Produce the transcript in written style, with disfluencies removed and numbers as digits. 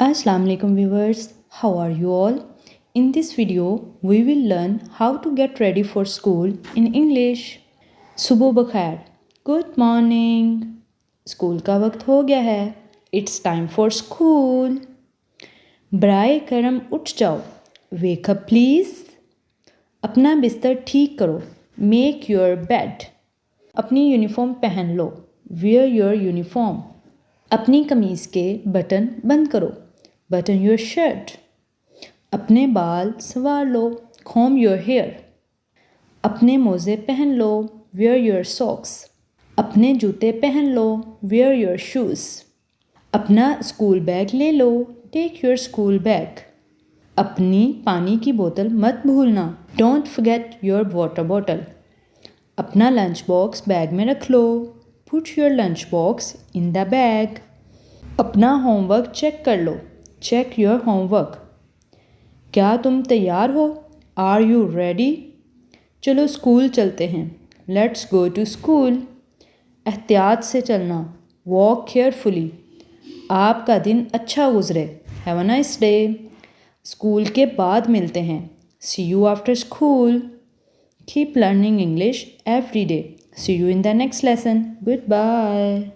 Assalamu alaikum viewers, how are you all? In this video, we will learn how to get ready for school in English. सुबह बखैर, good morning. School का वक्त हो गया है. It's time for school. बराए करम उठ जाओ. Wake up please. अपना बिस्तर ठीक करो. Make your bed. अपनी यूनिफॉर्म पहन लो. Wear your uniform. अपनी कमीज़ के बटन बंद करो. Button your shirt. अपने बाल संवार लो. Comb your hair. अपने मोज़े पहन लो. Wear your socks. अपने जूते पहन लो. Wear your shoes. अपना स्कूल बैग ले लो. Take your school bag. अपनी पानी की बोतल मत भूलना. Don't forget your water bottle. अपना लंच बॉक्स बैग में रख लो. Put your lunch box in the bag. अपना होमवर्क चेक कर लो. Check your homework. क्या तुम तैयार हो? Are you ready? चलो स्कूल चलते हैं. Let's go to school. एहतियात से चलना. Walk carefully. आपका दिन अच्छा गुजरे. Have a nice day. School के बाद मिलते हैं. See you after school. Keep learning English every day. See you in the next lesson. Goodbye.